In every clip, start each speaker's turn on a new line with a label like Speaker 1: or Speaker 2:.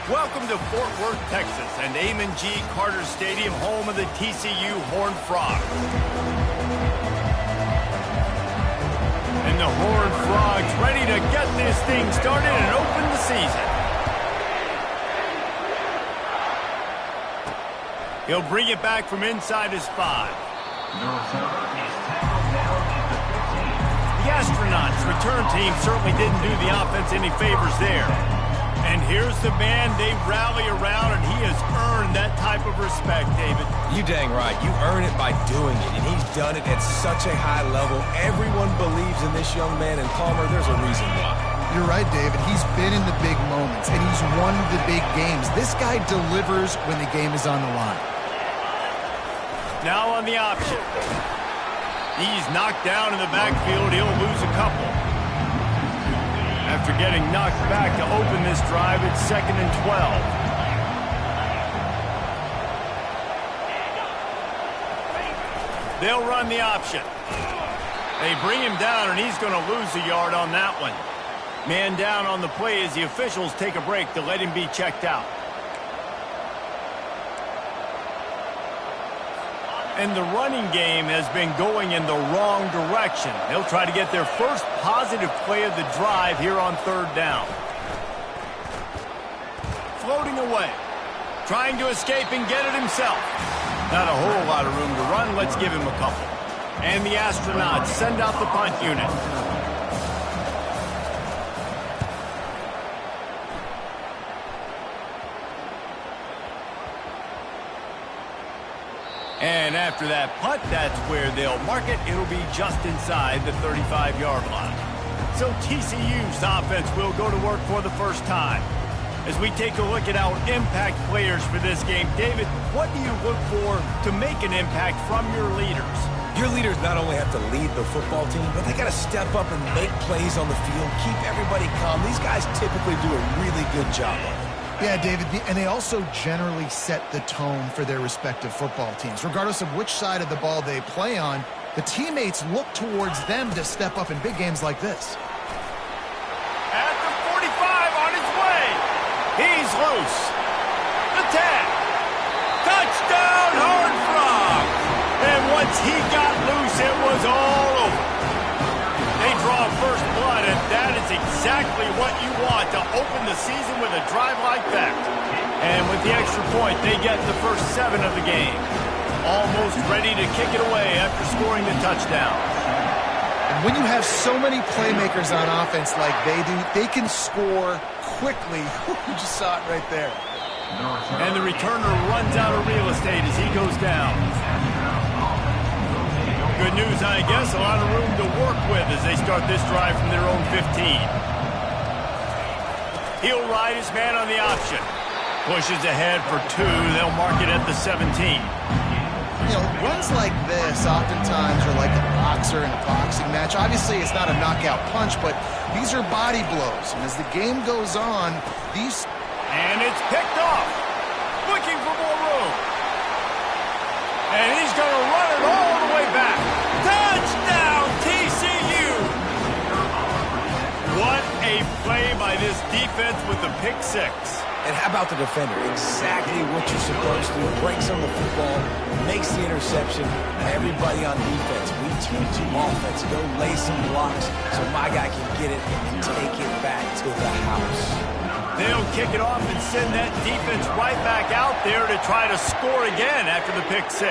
Speaker 1: Welcome to Fort Worth, Texas, and Amon G. Carter Stadium, home of the TCU Horned Frogs. And the Horned Frogs ready to get this thing started and open the season. He'll bring it back from inside his 5. The Astronauts' return team certainly didn't do the offense any favors there. And here's the man they rally around, and he has earned that type of respect, David.
Speaker 2: You dang right. You earn it by doing it, and he's done it at such a high level. Everyone believes in this young man, and Palmer, there's a reason why.
Speaker 3: You're right, David. He's been in the big moments, and he's won the big games. This guy delivers when the game is on the line.
Speaker 1: Now on the option. He's knocked down in the backfield. He'll lose a couple. After getting knocked back to open this drive, it's 2nd and 12. They'll run the option. They bring him down, and he's going to lose a yard on that one. Man down on the play as the officials take a break to let him be checked out. And the running game has been going in the wrong direction. They'll try to get their first positive play of the drive here on 3rd down. Floating away. Trying to escape and get it himself. Not a whole lot of room to run. Let's give him a couple. And the Astronauts send out the punt unit. And after that punt, that's where they'll mark it. It'll be just inside the 35-yard line. So TCU's offense will go to work for the first time. As we take a look at our impact players for this game, David, what do you look for to make an impact from your leaders?
Speaker 2: Your leaders not only have to lead the football team, but they got to step up and make plays on the field, keep everybody calm. These guys typically do a really good job of it.
Speaker 3: Yeah, David, and they also generally set the tone for their respective football teams. Regardless of which side of the ball they play on, the teammates look towards them to step up in big games like this.
Speaker 1: At the 45 on his way. He's loose. The 10. Touchdown, Horned Frogs. And once he got loose, it was all over. They draw first blood, and that is exactly what you want to open the season with a drive like that. And with the extra point, they get the first 7 of the game. Almost ready to kick it away after scoring the touchdown.
Speaker 3: And when you have so many playmakers on offense like they do, they can score quickly. You just saw it right there.
Speaker 1: And the returner runs out of real estate as he goes down. Good news, I guess, a lot of room to work with as they start this drive from their own 15. He'll ride his man on the option. Pushes ahead for 2. They'll mark it at the 17.
Speaker 3: You know, runs like this oftentimes are like a boxer in a boxing match. Obviously, it's not a knockout punch, but these are body blows. And as the game goes on, these...
Speaker 1: And it's picked off. Looking for more room. And he's going to run it all the way back. Touchdown, TCU! What a play by this defense with the pick 6.
Speaker 2: And how about the defender? Exactly what you're supposed to do. Breaks on the football, makes the interception. Everybody on defense, we teach you offense. Go lay some blocks so my guy can get it and take it back to the house.
Speaker 1: They'll kick it off and send that defense right back out there to try to score again after the pick 6.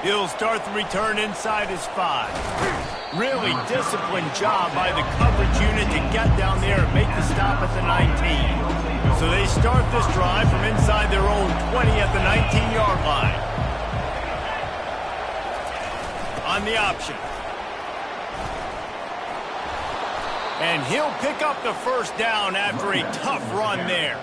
Speaker 1: He'll start the return inside his 5. Really disciplined job by the coverage unit to get down there and make the stop at the 19. So they start this drive from inside their own 20 at the 19-yard line. On the option. And he'll pick up the first down after a tough run there.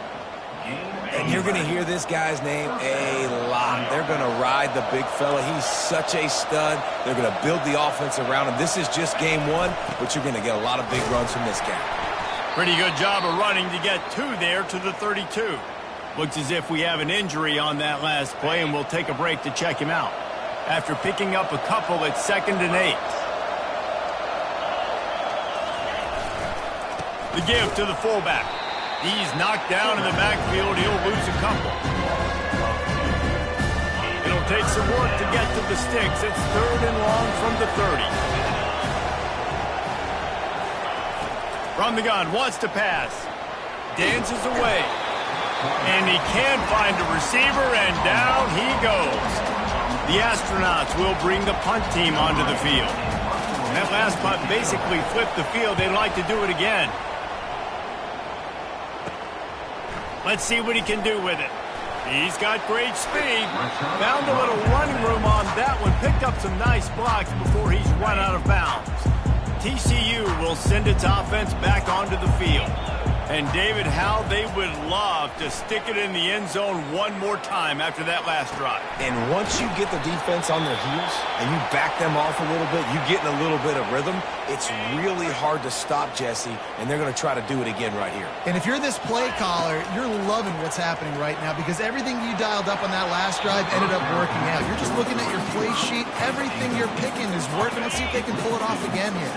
Speaker 2: And you're going to hear this guy's name a lot. They're going to ride the big fella. He's such a stud. They're going to build the offense around him. This is just game 1, but you're going to get a lot of big runs from this guy.
Speaker 1: Pretty good job of running to get 2 there to the 32. Looks as if we have an injury on that last play, and we'll take a break to check him out. After picking up a couple, it's 2nd and 8. The give to the fullback. He's knocked down in the backfield. He'll lose a couple. It'll take some work to get to the sticks. It's 3rd and long from the 30. From the gun, wants to pass. Dances away. And he can find a receiver, and down he goes. The Astronauts will bring the punt team onto the field. That last punt basically flipped the field. They'd like to do it again. Let's see what he can do with it. He's got great speed. Found a little running room on that one. Picked up some nice blocks before he's run out of bounds. TCU will send its offense back onto the field. And, David, how they would love to stick it in the end zone one more time after that last drive.
Speaker 2: And once you get the defense on their heels and you back them off a little bit, you get in a little bit of rhythm, it's really hard to stop, Jesse, and they're going to try to do it again right here.
Speaker 3: And if you're this play caller, you're loving what's happening right now because everything you dialed up on that last drive ended up working out. You're just looking at your play sheet. Everything you're picking is working. Let's see if they can pull it off again here.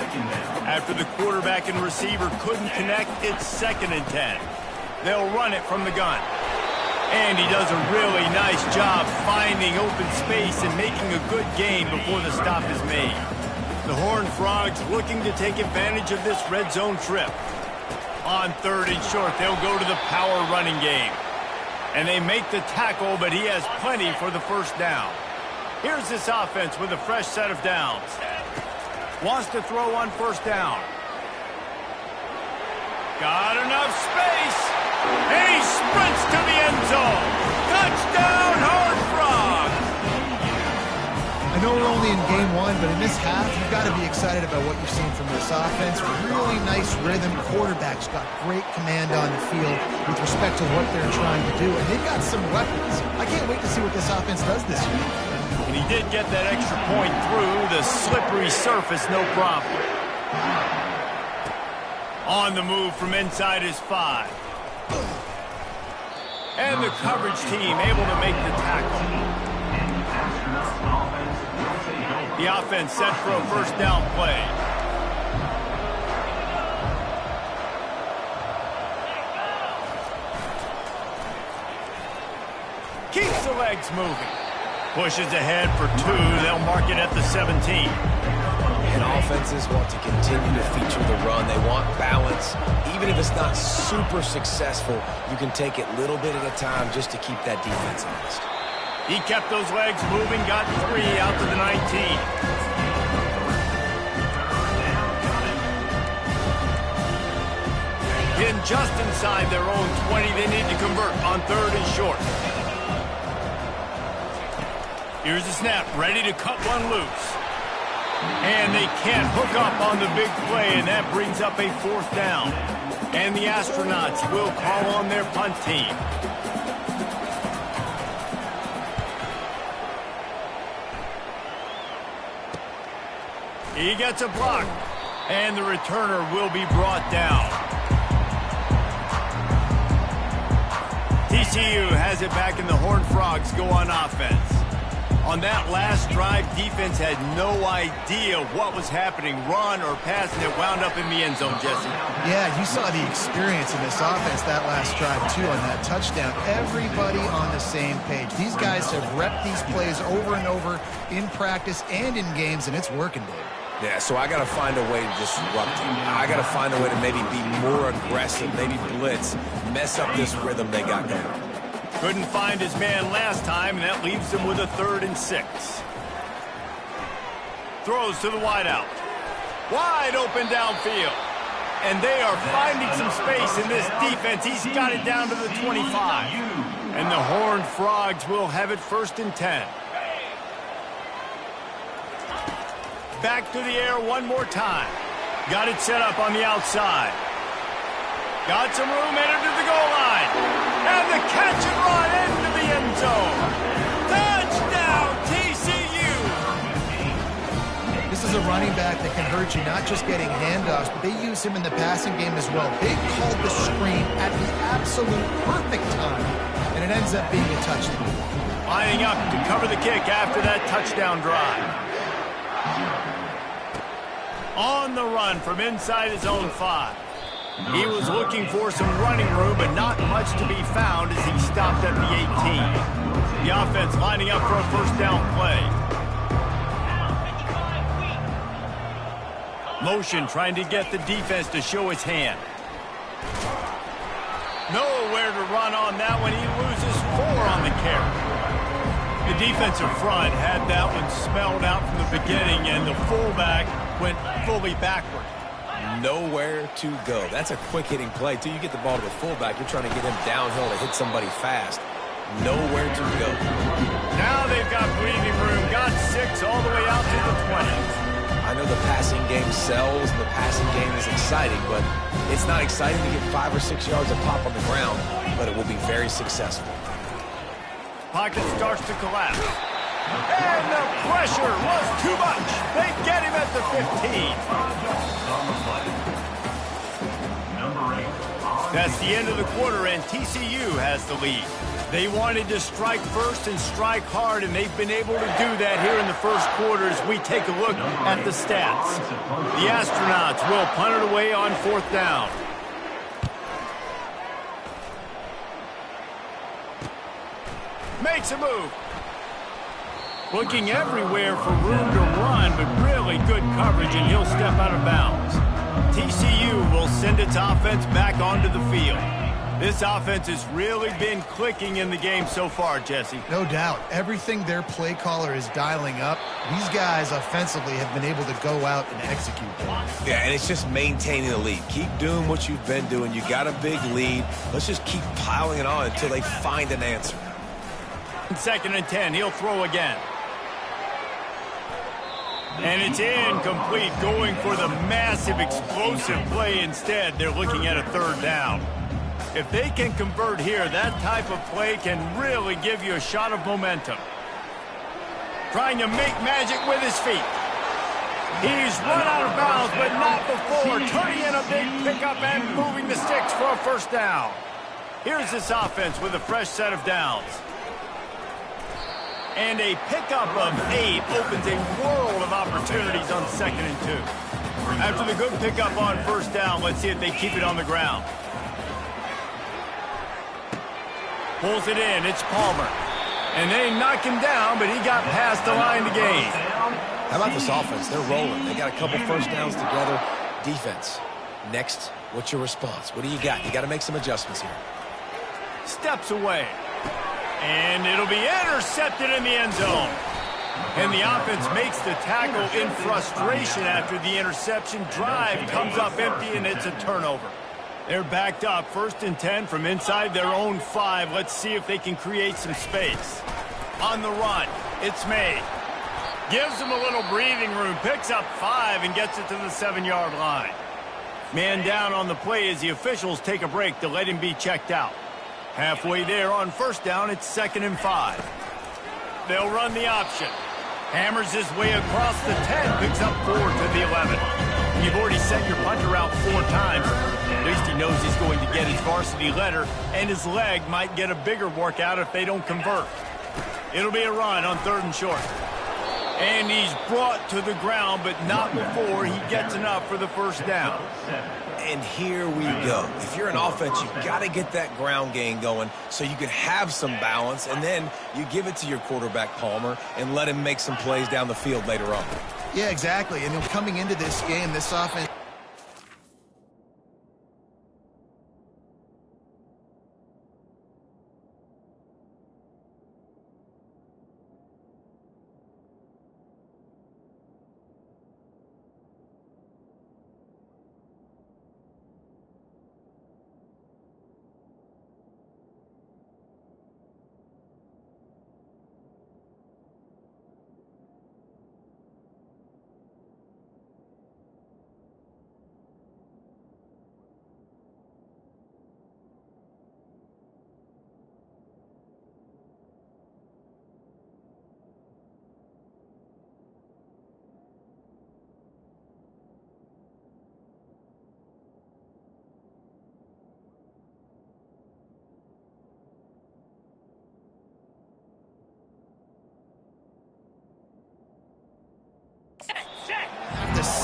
Speaker 1: After the quarterback and receiver couldn't connect, it's 2nd and 10. They'll run it from the gun. And he does a really nice job finding open space and making a good gain before the stop is made. The Horned Frogs looking to take advantage of this red zone trip. On 3rd and short, they'll go to the power running game. And they make the tackle, but he has plenty for the first down. Here's this offense with a fresh set of downs. Wants to throw on 1st down. Got enough space. And he sprints to the end zone. Touchdown, Horned Frogs.
Speaker 3: I know we're only in game 1, but in this half, you've got to be excited about what you've seen from this offense. Really nice rhythm. Quarterback's got great command on the field with respect to what they're trying to do. And they've got some weapons. I can't wait to see what this offense does this year.
Speaker 1: And he did get that extra point through the slippery surface, no problem. On the move from inside his 5. And the coverage team able to make the tackle. The offense set for a 1st down play. Keeps the legs moving. Pushes ahead for 2. They'll mark it at the 17.
Speaker 2: And offenses want to continue to feature the run. They want balance. Even if it's not super successful, you can take it little bit at a time just to keep that defense honest.
Speaker 1: He kept those legs moving, got 3 out to the 19. Getting just inside their own 20. They need to convert on 3rd and short. Here's the snap, ready to cut one loose. And they can't hook up on the big play, and that brings up a 4th down. And the Astronauts will call on their punt team. He gets a block, and the returner will be brought down. TCU has it back, and the Horned Frogs go on offense. On that last drive, defense had no idea what was happening, run or pass, and it wound up in the end zone, Jesse.
Speaker 3: Yeah, you saw the experience in this offense that last drive, too, on that touchdown. Everybody on the same page. These guys have repped these plays over and over in practice and in games, and it's working, Dave.
Speaker 2: Yeah, so I got to find a way to disrupt him. I got to find a way to maybe be more aggressive, maybe blitz, mess up this rhythm they got going.
Speaker 1: Couldn't find his man last time, and that leaves him with a 3rd and 6. Throws to the wideout. Wide open downfield. And they are finding some space in this defense. He's got it down to the 25. And the Horned Frogs will have it 1st and 10. Back to the air one more time. Got it set up on the outside. Got some room, headed to the goal line. And the catch and run into the end zone. Touchdown, TCU!
Speaker 3: This is a running back that can hurt you, not just getting handoffs, but they use him in the passing game as well. They called the screen at the absolute perfect time, and it ends up being a touchdown.
Speaker 1: Lining up to cover the kick after that touchdown drive. On the run from inside his own 5. He was looking for some running room, but not much to be found as he stopped at the 18. The offense lining up for a first down play. Motion trying to get the defense to show his hand. Nowhere to run on that one. He loses 4 on the carry. The defensive front had that one smelled out from the beginning, and the fullback went fully backward.
Speaker 2: Nowhere to go. That's a quick-hitting play. Till you get the ball to the fullback, you're trying to get him downhill to hit somebody fast. Nowhere to go.
Speaker 1: Now they've got breathing room. Got 6 all the way out to the 20s.
Speaker 2: I know the passing game sells, and the passing game is exciting, but it's not exciting to get 5 or 6 yards of pop on the ground, but it will be very successful.
Speaker 1: Pocket starts to collapse. And the pressure was too much. They get him at the 15. That's the end of the quarter, and TCU has the lead. They wanted to strike first and strike hard, and they've been able to do that here in the first quarter as we take a look at the stats. The Astronauts will punt it away on 4th down. Makes a move. Looking everywhere for room to run, but really good coverage, and he'll step out of bounds. TCU will send its offense back onto the field. This offense has really been clicking in the game so far, Jesse.
Speaker 3: No doubt. Everything their play caller is dialing up, these guys offensively have been able to go out and execute them.
Speaker 2: Yeah, and it's just maintaining the lead. Keep doing what you've been doing. You got a big lead. Let's just keep piling it on until they find an answer.
Speaker 1: 2nd and 10. He'll throw again. And it's incomplete, going for the massive explosive play instead. They're looking at a 3rd down. If they can convert here, that type of play can really give you a shot of momentum. Trying to make magic with his feet. He's run out of bounds, but not before. Turning in a big pickup and moving the sticks for a first down. Here's this offense with a fresh set of downs. And a pickup of 8 opens a world of opportunities on 2nd and 2. After the good pickup on first down, let's see if they keep it on the ground. Pulls it in. It's Palmer. And they knock him down, but he got past the line to gain.
Speaker 2: How about this offense? They're rolling. They got a couple first downs together. Defense. Next, what's your response? What do you got? You got to make some adjustments here.
Speaker 1: Steps away. And it'll be intercepted in the end zone. And the offense makes the tackle in frustration after the interception. Drive comes up empty, and it's a turnover. They're backed up, 1st and 10 from inside their own 5. Let's see if they can create some space. On the run, it's made. Gives them a little breathing room, picks up 5 and gets it to the 7-yard line. Man down on the play as the officials take a break to let him be checked out. Halfway there on first down, it's 2nd and 5. They'll run the option. Hammers his way across the 10, picks up 4 to the 11. You've already sent your punter out 4 times. At least he knows he's going to get his varsity letter, and his leg might get a bigger workout if they don't convert. It'll be a run on 3rd and short. And he's brought to the ground, but not before he gets enough for the first down.
Speaker 2: And here we go. If you're an offense, you've got to get that ground game going so you can have some balance, and then you give it to your quarterback, Palmer, and let him make some plays down the field later on.
Speaker 3: Yeah, exactly. And coming into this game, this offense...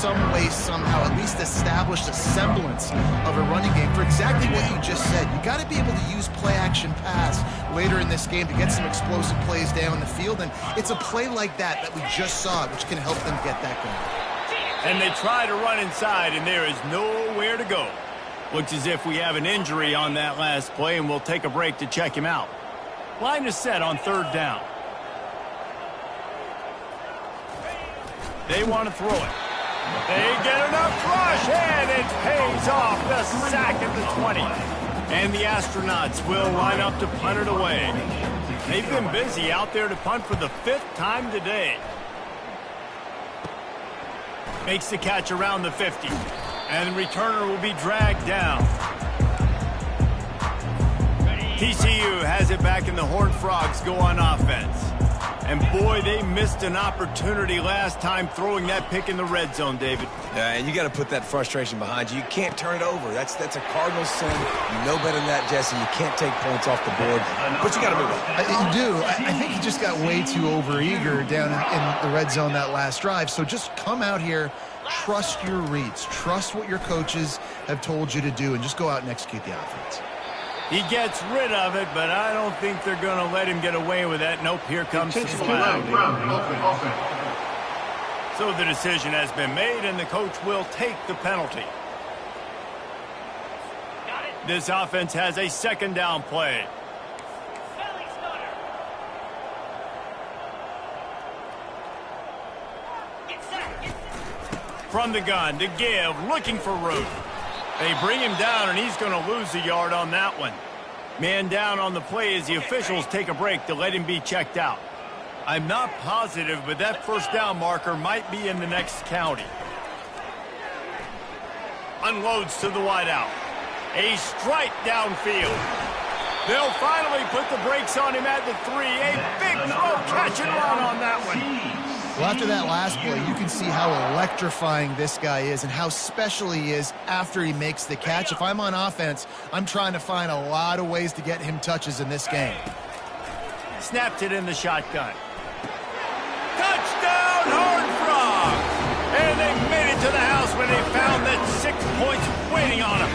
Speaker 3: some way, somehow, at least established a semblance of a running game for exactly what you just said. You got to be able to use play-action pass later in this game to get some explosive plays down the field, and it's a play like that we just saw, which can help them get that going.
Speaker 1: And they try to run inside, and there is nowhere to go. Looks as if we have an injury on that last play, and we'll take a break to check him out. Line is set on 3rd down. They want to throw it. They get enough rush, and it pays off. The sack at the 20. And the Astronauts will line up to punt it away. They've been busy out there to punt for the 5th time today. Makes the catch around the 50. And the returner will be dragged down. TCU has it back, and the Horned Frogs go on offense. And boy, they missed an opportunity last time throwing that pick in the red zone, David.
Speaker 2: Yeah, and you got to put that frustration behind you. You can't turn it over. That's a cardinal sin. You know better than that, Jesse. You can't take points off the board, but you got to move on.
Speaker 3: You do. I think he just got way too overeager down in the red zone that last drive. So just come out here, trust your reads, trust what your coaches have told you to do, and just go out and execute the offense.
Speaker 1: He gets rid of it, but I don't think they're going to let him get away with that. Nope, here comes the flag. So the decision has been made, and the coach will take the penalty. This offense has a 2nd down play. From the gun to give, looking for room. They bring him down, and he's going to lose a yard on that one. Man down on the play as the officials take a break to let him be checked out. I'm not positive, but that 1st down marker might be in the next county. Unloads to the wideout. A strike downfield. They'll finally put the brakes on him at the 3. A big throw, catch and run on that one.
Speaker 3: Well, after that last play, you can see how electrifying this guy is and how special he is after he makes the catch. If I'm on offense, I'm trying to find a lot of ways to get him touches in this game.
Speaker 1: Snapped it in the shotgun. Touchdown, Horned Frogs! And they made it to the house when they found that 6 points waiting on them.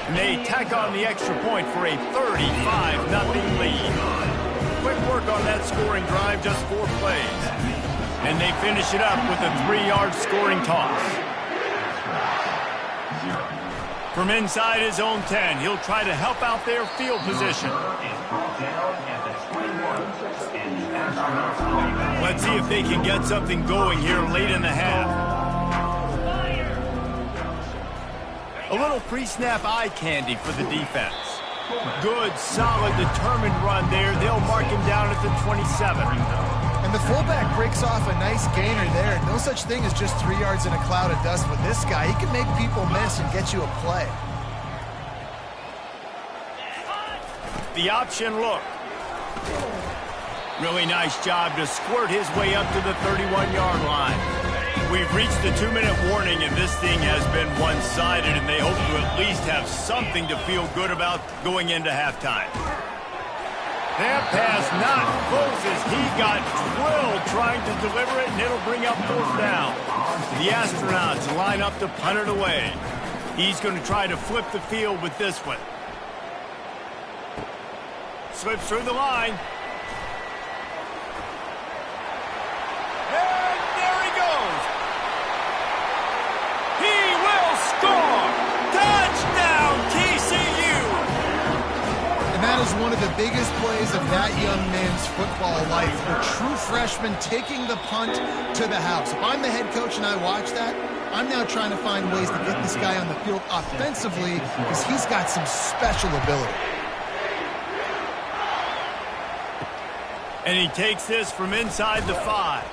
Speaker 1: And they tack on the extra point for a 35-0 lead. Quick work on that scoring drive, just 4 plays. And they finish it up with a 3-yard scoring toss. From inside his own 10, he'll try to help out their field position. Let's see if they can get something going here late in the half. A little pre-snap eye candy for the defense. Good, solid, determined run there. They'll mark him down at the 27.
Speaker 3: And the fullback breaks off a nice gainer there. No such thing as just 3 yards in a cloud of dust with this guy. He can make people miss and get you a play.
Speaker 1: The option look. Really nice job to squirt his way up to the 31-yard line. We've reached the 2-minute warning, and this thing has been one-sided, and they hope to at least have something to feel good about going into halftime. That pass not close as he got drilled trying to deliver it, and it'll bring up 4th down. The Astronauts line up to punt it away. He's going to try to flip the field with this one. Slips through the line. And there he goes. He will score! Touchdown, TCU!
Speaker 3: And that is one of the biggest plays of that young man's football life. A true freshman taking the punt to the house. If I'm the head coach and I watch that, I'm now trying to find ways to get this guy on the field offensively because he's got some special ability.
Speaker 1: And he takes this from inside the 5.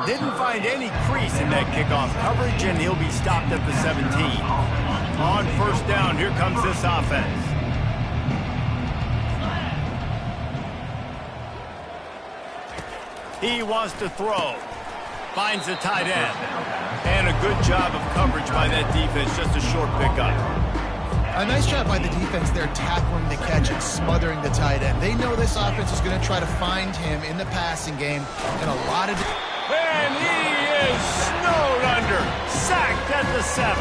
Speaker 1: Didn't find any crease in that kickoff coverage, and he'll be stopped at the 17. On 1st down, here comes this offense. He wants to throw. Finds the tight end. And a good job of coverage by that defense, just a short pickup.
Speaker 3: A nice job by the defense there tackling the catch and smothering the tight end. They know this offense is going to try to find him in the passing game, and a lot of
Speaker 1: And he is snowed under. Sacked at the 7.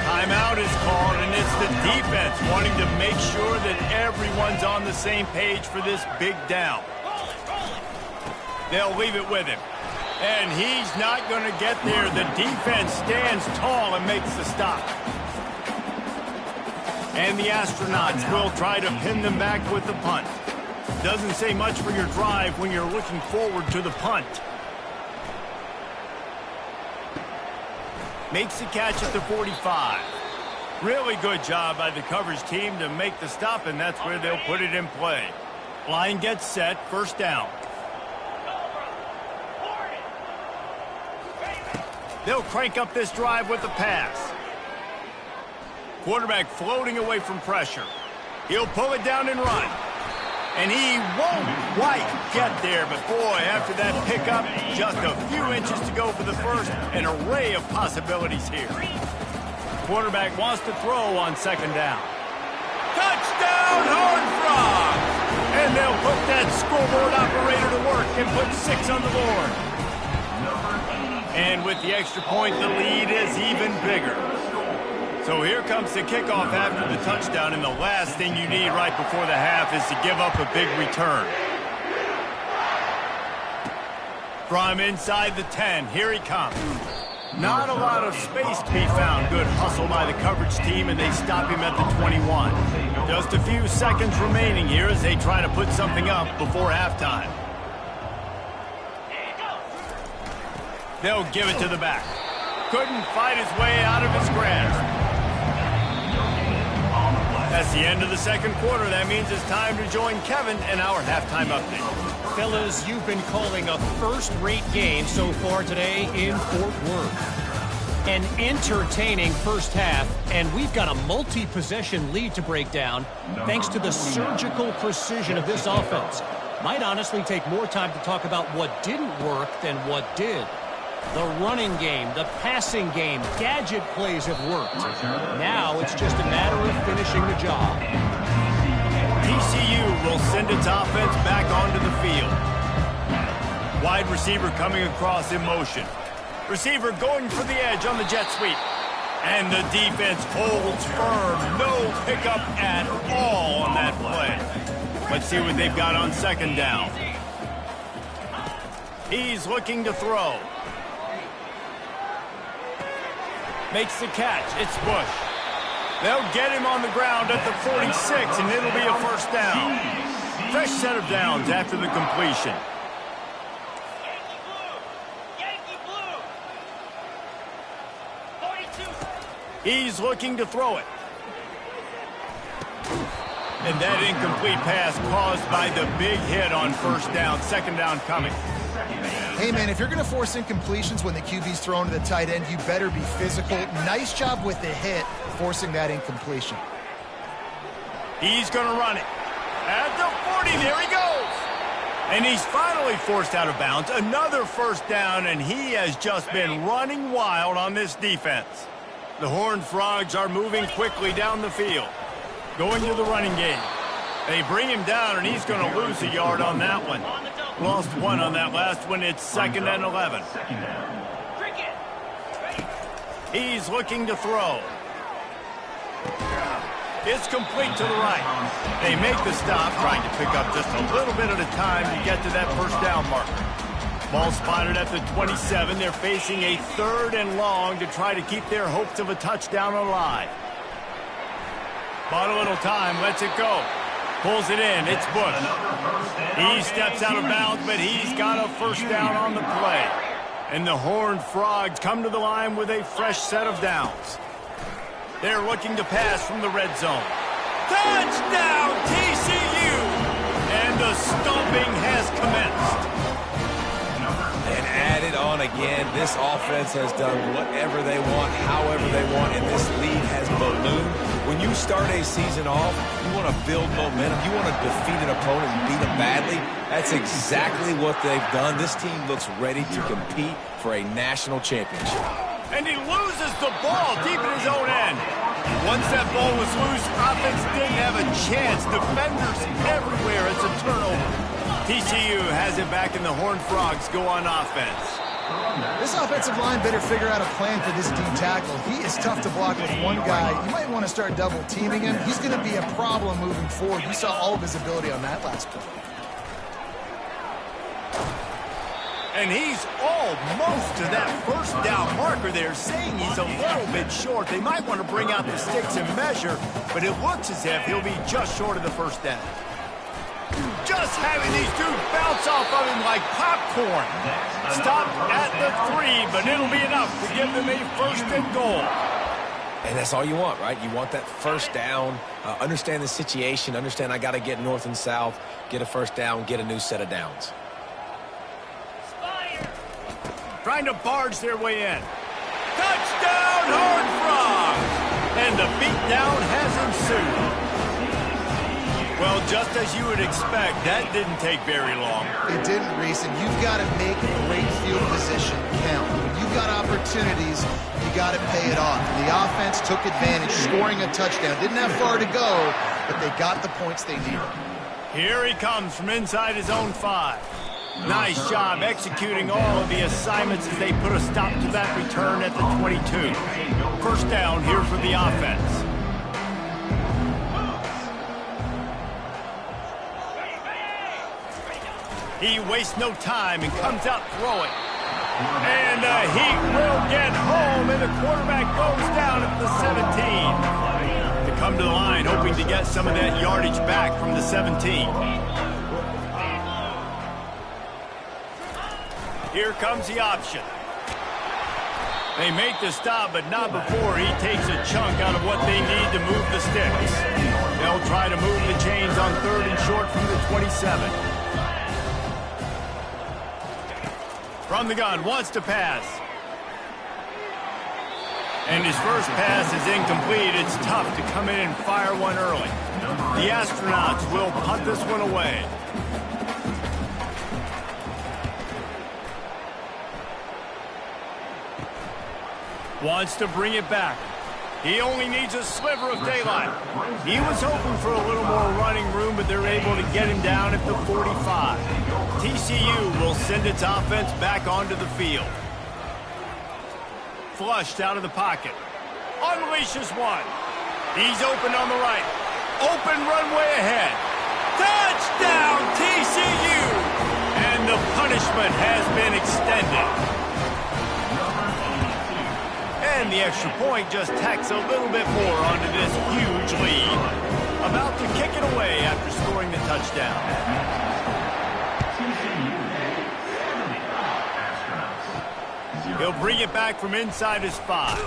Speaker 1: Timeout is called, and it's the defense wanting to make sure that everyone's on the same page for this big down. They'll leave it with him. And he's not going to get there. The defense stands tall and makes the stop. And the Astronauts will try to pin them back with the punt. Doesn't say much for your drive when you're looking forward to the punt. Makes the catch at the 45. Really good job by the coverage team to make the stop, and that's where they'll put it in play. Line gets set, first down. They'll crank up this drive with the pass. Quarterback floating away from pressure. He'll pull it down and run. And he won't quite get there, but boy, after that pickup, just a few inches to go for the first. An array of possibilities here. Quarterback wants to throw on second down. Touchdown, Horned Frogs! And they'll put that scoreboard operator to work and put 6 on the board. And with the extra point, the lead is even bigger. So here comes the kickoff after the touchdown, and the last thing you need right before the half is to give up a big return. From inside the 10, here he comes. Not a lot of space to be found. Good hustle by the coverage team, and they stop him at the 21. Just a few seconds remaining here as they try to put something up before halftime. They'll give it to the back. Couldn't fight his way out of his grasp. That's the end of the second quarter. That means it's time to join Kevin in our halftime update.
Speaker 4: Fellas, you've been calling a first-rate game so far today in Fort Worth. An entertaining first half, and we've got a multi-possession lead to break down thanks to the surgical precision of this offense. Might honestly take more time to talk about what didn't work than what did. The running game, the passing game, gadget plays have worked. Now it's just a matter of finishing the job.
Speaker 1: TCU will send its offense back onto the field. Wide receiver coming across in motion. Receiver going for the edge on the jet sweep. And the defense holds firm. No pickup at all on that play. Let's see what they've got on second down. He's looking to throw. Makes the catch. It's Bush. They'll get him on the ground at the 46, and it'll be a first down. Fresh set of downs after the completion. He's looking to throw it. And that incomplete pass caused by the big hit on first down. Second down coming.
Speaker 3: Hey, man, if you're going to force incompletions when the QB's thrown to the tight end, you better be physical. Nice job with the hit, forcing that incompletion.
Speaker 1: He's going to run it. At the 40, there he goes. And he's finally forced out of bounds. Another first down, and he has just been running wild on this defense. The Horned Frogs are moving quickly down the field. Going to the running game. They bring him down, and he's going to lose a yard on that one. Lost one on that last one. It's 2nd and 11. He's looking to throw. It's complete to the right. They make the stop, trying to pick up just a little bit at a time to get to that first down marker. Ball spotted at the 27. They're facing a 3rd and long to try to keep their hopes of a touchdown alive. Bought a little time, lets it go. Pulls it in, it's Bush. He steps out of bounds, but he's got a first down on the play. And the Horned Frogs come to the line with a fresh set of downs. They're looking to pass from the red zone. Touchdown, TCU! And the stomping has commenced.
Speaker 2: And added on again, this offense has done whatever they want, however they want, and this lead has ballooned. When you start a season off, you want to build momentum. You want to defeat an opponent and beat them badly. That's exactly what they've done. This team looks ready to compete for a national championship.
Speaker 1: And he loses the ball deep in his own end. Once that ball was loose, offense didn't have a chance. Defenders everywhere. It's a turnover. TCU has it back and the Horned Frogs go on offense.
Speaker 3: This offensive line better figure out a plan for this D tackle. He is tough to block with one guy. You might want to start double teaming him. He's going to be a problem moving forward. You saw all of his ability on that last play.
Speaker 1: And he's almost to that first down marker there, saying he's a little bit short. They might want to bring out the sticks and measure, but it looks as if he'll be just short of the first down. Just having these dudes bounce off of him like popcorn. Stopped at the 3, but it'll be enough to give them a first and goal.
Speaker 2: And that's all you want, right? You want that first down, understand the situation, understand I got to get north and south, get a first down, get a new set of downs.
Speaker 1: Trying to barge their way in. Touchdown, Horned Frogs! And the beatdown has ensued. Well, just as you would expect, that didn't take very long.
Speaker 3: It didn't, Reese, and you've got to make great field position count. When you've got opportunities, you got to pay it off. And the offense took advantage, scoring a touchdown. Didn't have far to go, but they got the points they needed. Here he comes from inside his own 5. Nice job executing all of the assignments as they put a stop to that return at the 22. First down here for the offense. He wastes no time and comes out throwing. And he will get home, and the quarterback goes down at the 17. To come to the line, hoping to get some of that yardage back from the 17. Here comes the option. They make the stop, but not before he takes a chunk out of what they need to move the sticks. They'll try to move the chains on 3rd and short from the 27. From the gun, wants to pass. And his first pass is incomplete. It's tough to come in and fire one early. The Astronauts will punt this one away. Wants to bring it back. He only needs a sliver of daylight. He was hoping for a little more running room, but they're able to get him down at the 45. TCU will send its offense back onto the field. Flushed out of the pocket. Unleashes one. He's open on the right. Open runway ahead. Touchdown, TCU! And the punishment has been extended. And the extra point just tacks a little bit more onto this huge lead. About to kick it away after scoring the touchdown. He'll bring it back from inside his 5.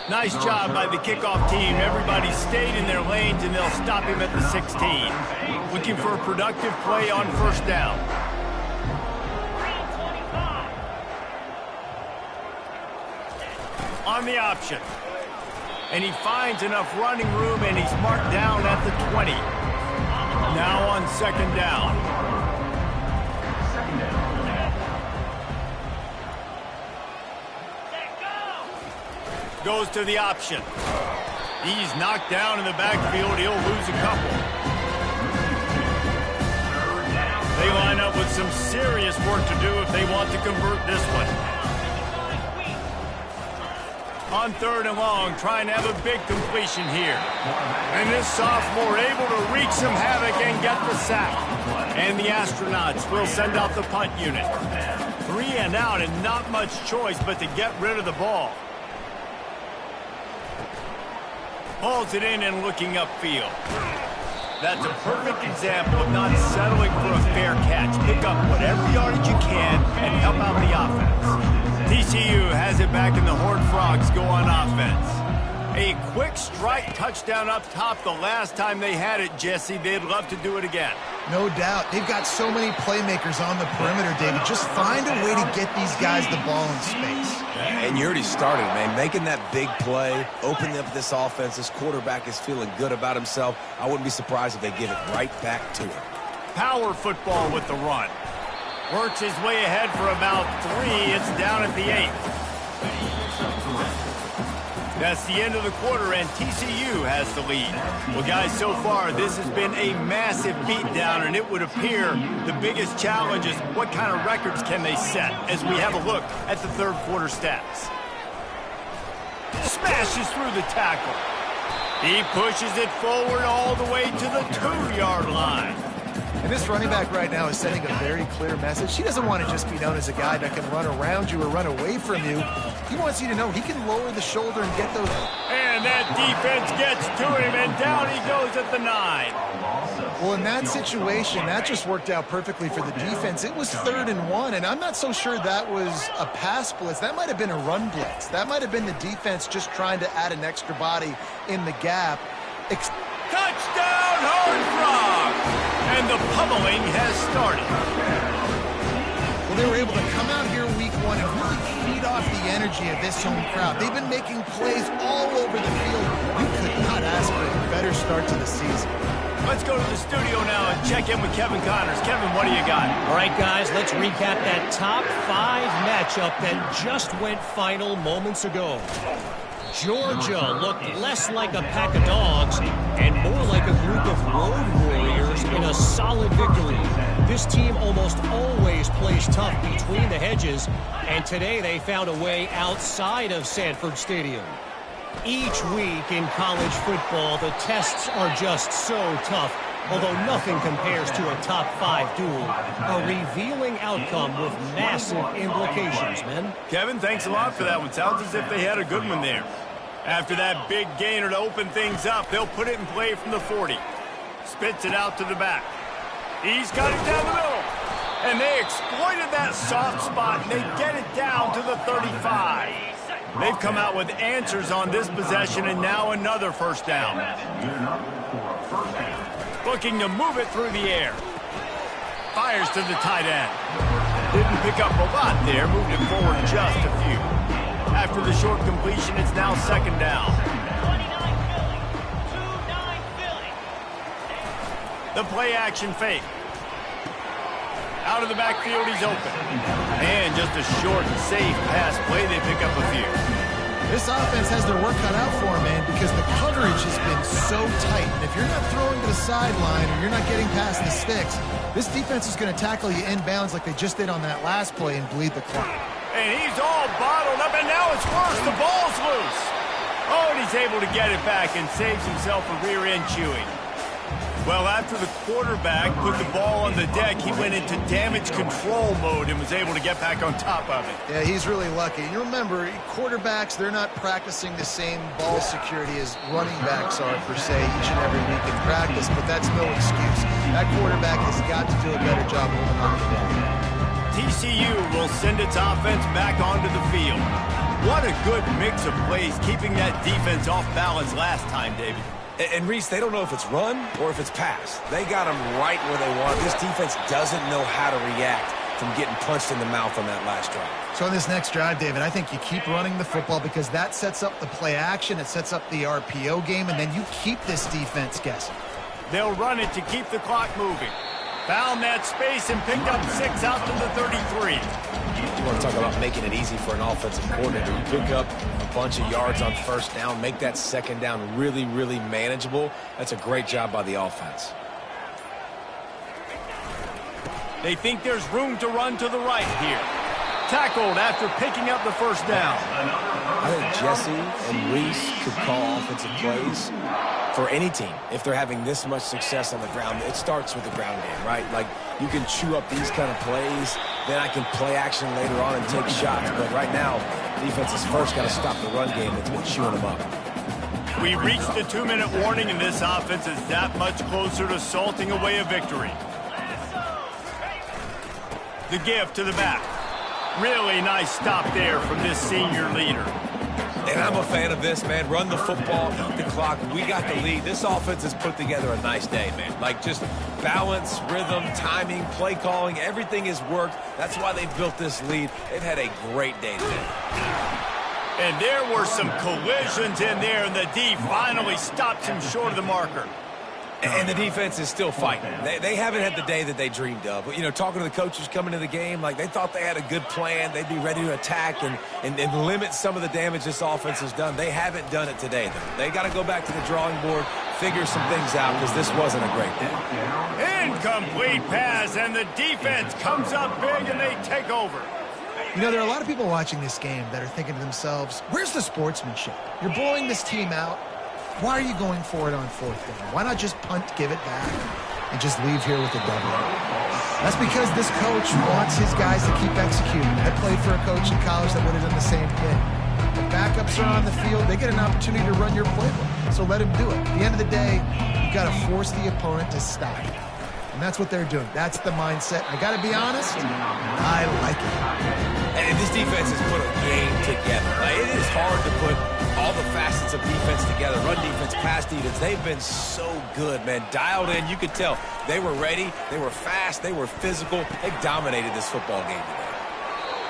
Speaker 3: Nice job by the kickoff team. Everybody stayed in their lanes, and they'll stop him at the 16. Looking for a productive play on first down. On the option. And he finds enough running room, and he's marked down at the 20. Now on second down. Goes to the option. He's knocked down in the backfield. He'll lose a couple. They line up with some serious work to do if they want to convert this one. On 3rd and long, trying to have a big completion here. And this sophomore able to wreak some havoc and get the sack. And the Astronauts will send out the punt unit. 3 and out, and not much choice but to get rid of the ball. Hauls it in and looking upfield. That's a perfect example of not settling for a fair catch. Pick up whatever yardage you can and help out the offense. TCU has it back and the Horned Frogs go on offense. A quick strike touchdown up top the last time they had it, Jesse. They'd love to do it again. No doubt. They've got so many playmakers on the perimeter, David. Just find a way to get these guys the ball in space.
Speaker 2: And you already started, man. Making that big play, opening up this offense. This quarterback is feeling good about himself. I wouldn't be surprised if they give it right back to him.
Speaker 1: Power football with the run. Works his way ahead for about 3. It's down at the 8. That's the end of the quarter, and TCU has the lead. Well, guys, so far, this has been a massive beatdown, and it would appear the biggest challenge is what kind of records can they set as we have a look at the third quarter stats. Smashes through the tackle. He pushes it forward all the way to the 2-yard line.
Speaker 3: And this running back right now is sending a very clear message. He doesn't want to just be known as a guy that can run around you or run away from you. He wants you to know he can lower the shoulder and get those.
Speaker 1: And that defense gets to him, and down he goes at the 9.
Speaker 3: Well, in that situation, that just worked out perfectly for the defense. It was 3rd and 1, and I'm not so sure that was a pass blitz. That might have been a run blitz. That might have been the defense just trying to add an extra body in the gap.
Speaker 1: Touchdown, Horned Frogs! And the pummeling has started.
Speaker 3: Well, they were able to come out here week 1 and really feed off the energy of this home crowd. They've been making plays all over the field. You could not ask for a better start to the season.
Speaker 1: Let's go to the studio now and check in with Kevin Connors. Kevin, what do you got?
Speaker 4: All right, guys, let's recap that top 5 matchup that just went final moments ago. Georgia looked less like a pack of dogs and more like a group of road warriors in a solid victory. This team almost always plays tough between the hedges, and today they found a way outside of Sanford Stadium. Each week in college football, the tests are just so tough, although nothing compares to a top 5 duel. A revealing outcome with massive implications, men.
Speaker 1: Kevin, thanks a lot for that one. Sounds as if they had a good one there. After that big gainer to open things up, they'll put it in play from the 40. Spits it out to the back. He's got it down the middle. And they exploited that soft spot, and they get it down to the 35. They've come out with answers on this possession, and now another first down. Looking to move it through the air. Fires to the tight end. Didn't pick up a lot there, moved it forward just a few. After the short completion, it's now 2nd down. The play action fake. Out of the backfield, he's open. And just a short, safe pass play, they pick up a few.
Speaker 3: This offense has their work cut out for them, man, because the coverage has been so tight. And if you're not throwing to the sideline or you're not getting past the sticks, this defense is going to tackle you inbounds like they just did on that last play and bleed the clock.
Speaker 1: And he's all bottled up, and now it's worse. The ball's loose. Oh, and he's able to get it back and saves himself a rear-end chewing. Well, after the quarterback put the ball on the deck, he went into damage control mode and was able to get back on top of it.
Speaker 3: Yeah, he's really lucky. And you remember, quarterbacks, they're not practicing the same ball security as running backs are, per se, each and every week in practice, but that's no excuse. That quarterback has got to do a better job holding on to the ball.
Speaker 1: TCU will send its offense back onto the field. What a good mix of plays, keeping that defense off balance last time, David.
Speaker 2: And Reese, they don't know if it's run or if it's pass. They got them right where they want. This defense doesn't know how to react from getting punched in the mouth on that last drive.
Speaker 3: So on this next drive, David, I think you keep running the football because that sets up the play action, it sets up the RPO game, and then you keep this defense guessing.
Speaker 1: They'll run it to keep the clock moving. Found that space and picked up 6 out to the 33.
Speaker 2: You want to talk about making it easy for an offensive coordinator. You pick up a bunch of yards on first down, make that second down really, really manageable. That's a great job by the offense.
Speaker 1: They think there's room to run to the right here. Tackled after picking up the first down.
Speaker 2: I think Jesse and Reese could call offensive plays for any team. If they're having this much success on the ground, it starts with the ground game, right? Like, you can chew up these kind of plays, then I can play action later on and take shots. But right now, defense has first got to stop the run game that's been chewing them up.
Speaker 1: We reached the 2-minute warning, and this offense is that much closer to salting away a victory. The give to the back. Really nice stop there from this senior leader.
Speaker 2: And I'm a fan of this, man. Run the football, eat the clock. We got the lead. This offense has put together a nice day, man. Like, just balance, rhythm, timing, play calling, everything has worked. That's why they've built this lead. They've had a great day today.
Speaker 1: And there were some collisions in there, and the D finally stops him short of the marker.
Speaker 2: And the defense is still fighting. They haven't had the day that they dreamed of. But, you know, talking to the coaches coming to the game, like they thought they had a good plan. They'd be ready to attack and limit some of the damage this offense has done. They haven't done it today, though. They got to go back to the drawing board, figure some things out, because this wasn't a great day.
Speaker 1: Incomplete pass, and the defense comes up big, and they take over.
Speaker 3: You know, there are a lot of people watching this game that are thinking to themselves, where's the sportsmanship? You're blowing this team out. Why are you going for it on fourth down? Why not just punt, give it back, and just leave here with a W? That's because this coach wants his guys to keep executing. I played for a coach in college that would have done the same thing. The backups are on the field. They get an opportunity to run your playbook, so let him do it. At the end of the day, you've got to force the opponent to stop. And that's what they're doing. That's the mindset. I got to be honest, I like it.
Speaker 2: And this defense has put a game together. Like, it is hard to put all the facets of defense together. Run defense, pass defense. They've been so good, man. Dialed in. You could tell they were ready. They were fast. They were physical. They dominated this football game today.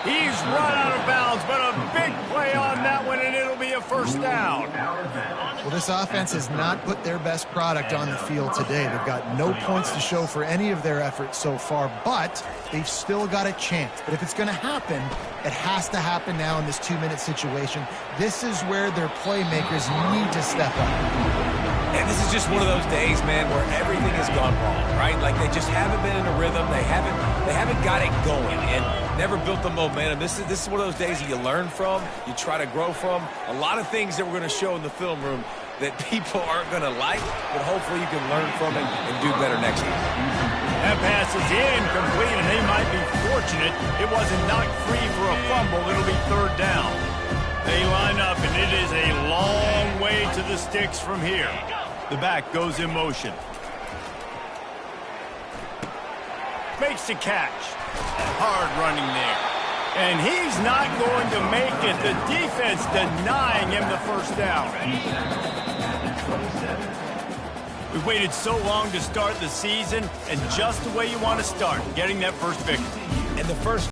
Speaker 1: He's run out of bounds, but a big play on that one, and it'll be a first down.
Speaker 3: Well, this offense has not put their best product on the field today. They've got no points to show for any of their efforts so far, but they've still got a chance. But if it's going to happen, it has to happen now in this 2-minute situation. This is where their playmakers need to step up.
Speaker 2: And this is just one of those days, man, where everything has gone wrong, right? Like, they just haven't been in a rhythm. They haven't got it going and never built the momentum. This is one of those days that you learn from, you try to grow from. A lot of things that we're going to show in the film room that people aren't going to like, but hopefully you can learn from it and do better next time.
Speaker 1: That pass is incomplete, and they might be fortunate it wasn't knocked free for a fumble. It'll be third down. They line up, and it is a long way to the sticks from here. The back goes in motion. Makes the catch. Hard running there. And he's not going to make it. The defense denying him the first down. We've waited so long to start the season, and just the way you want to start, getting that first victory.
Speaker 2: And the first